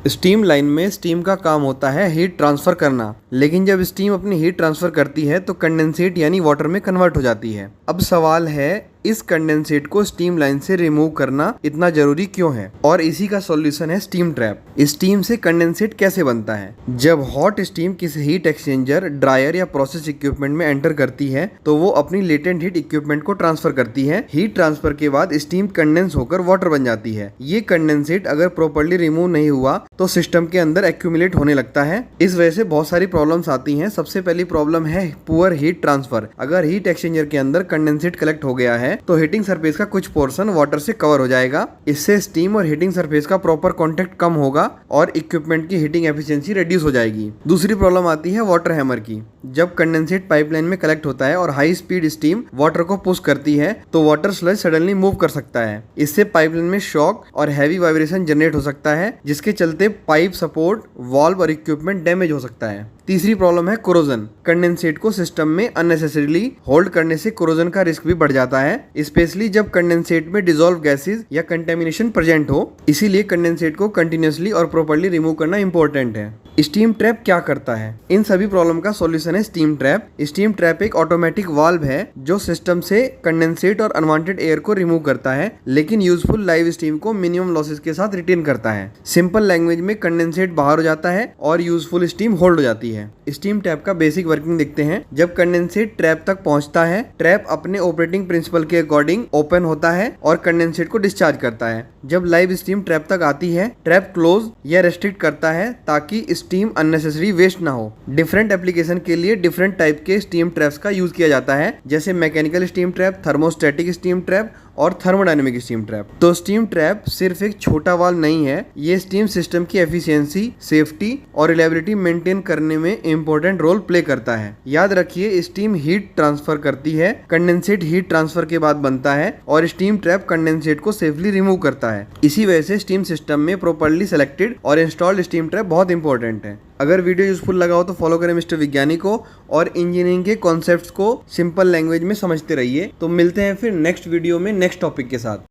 Steam line में steam का काम होता है हीट ट्रांसफर करना, लेकिन जब स्टीम अपनी हीट ट्रांसफर करती है तो कंडेंसेट यानी वाटर में कन्वर्ट हो जाती है। अब सवाल है, इस कंडेंसेट को स्टीम लाइन से रिमूव करना इतना जरूरी क्यों है? और इसी का सॉल्यूशन है स्टीम ट्रैप। स्टीम से कंडेंसेट कैसे बनता है? जब हॉट स्टीम किसी हीट एक्सचेंजर, ड्रायर या प्रोसेस इक्विपमेंट में एंटर करती है तो वो अपनी लेटेंट हीट इक्विपमेंट को ट्रांसफर करती है। हीट ट्रांसफर के बाद स्टीम कंडेंस होकर वाटर बन जाती है। ये कंडेंसेट अगर प्रॉपर्ली रिमूव नहीं हुआ तो सिस्टम के अंदर एक्यूमुलेट होने लगता है। इस वजह से बहुत सारी प्रॉब्लम्स आती हैं। सबसे पहली प्रॉब्लम है पुअर हीट ट्रांसफर। अगर हीट एक्सचेंजर के अंदर कंडेंसेट कलेक्ट हो गया है तो हीटिंग सरफेस का कुछ पोर्शन वाटर से कवर हो जाएगा। इससे स्टीम और हीटिंग सरफेस का प्रॉपर कांटेक्ट कम होगा और इक्विपमेंट की हीटिंग एफिशिएंसी रिड्यूस हो जाएगी। दूसरी प्रॉब्लम आती है वाटर हैमर की। जब कंडेंसेट पाइपलाइन में कलेक्ट होता है और हाई स्पीड स्टीम वाटर को पुश करती है तो वाटर स्लज सडनली मूव कर सकता है। इससे पाइपलाइन में शॉक और हैवी वाइब्रेशन जनरेट हो सकता है, जिसके चलते पाइप सपोर्ट, वाल्व और इक्विपमेंट डैमेज हो सकता है। तीसरी प्रॉब्लम है कोरोजन। कंडेंसेट को सिस्टम में अननेसेसरीली होल्ड करने से कोरोजन का रिस्क भी बढ़ जाता है, स्पेशली जब कंडेंसेट में डिसॉल्व गैसेस या कंटेमिनेशन प्रेजेंट हो। इसीलिए कंडेंसेट को कंटिन्यूअसली और प्रॉपर्ली रिमूव करना इंपॉर्टेंट है। स्टीम ट्रैप क्या करता है? इन सभी प्रॉब्लम का सॉल्यूशन है स्टीम ट्रैप। स्टीम ट्रैप एक ऑटोमेटिक वाल्व है जो सिस्टम से कंडेंसेट और अनवांटेड एयर को रिमूव करता है, लेकिन यूजफुल लाइव स्टीम को मिनिमम लॉसेस के साथ रिटेन करता है। सिंपल लैंग्वेज में कंडेंसेट बाहर हो जाता है और यूजफुल स्टीम होल्ड हो जाती है। स्टीम ट्रैप का बेसिक वर्किंग देखते हैं। जब कंडेंसेट ट्रैप तक पहुंचता है, ट्रैप अपने ऑपरेटिंग प्रिंसिपल के अकॉर्डिंग ओपन होता है और कंडेंसेट को डिस्चार्ज करता है। जब लाइव स्टीम ट्रैप तक आती है, ट्रैप क्लोज या रेस्ट्रिक्ट करता है ताकि स्टीम अननेसेसरी वेस्ट ना हो। डिफरेंट एप्लीकेशन के लिए डिफरेंट टाइप के स्टीम ट्रैप्स का यूज किया जाता है, जैसे mechanical steam trap, thermostatic steam trap और थर्मोडायनेमिक स्टीम ट्रैप। तो स्टीम ट्रैप सिर्फ एक छोटा वाल्व नहीं है, ये स्टीम सिस्टम की एफिशिएंसी, सेफ्टी और रिलायबिलिटी मेंटेन करने में इंपॉर्टेंट रोल प्ले करता है। याद रखिए, स्टीम हीट ट्रांसफर करती है, कंडेंसेट हीट ट्रांसफर के बाद बनता है और स्टीम ट्रैप कंडेंसेट को सेफली रिमूव करता है। इसी वजह से स्टीम सिस्टम में प्रॉपर्ली सेलेक्टेड और इंस्टॉल्ड स्टीम ट्रैप बहुत इंपॉर्टेंट है। अगर वीडियो यूजफुल लगा हो तो फॉलो करें मिस्टर विज्ञानी को और इंजीनियरिंग के कॉन्सेप्ट्स को सिंपल लैंग्वेज में समझते रहिए। तो मिलते हैं फिर नेक्स्ट वीडियो में नेक्स्ट टॉपिक के साथ।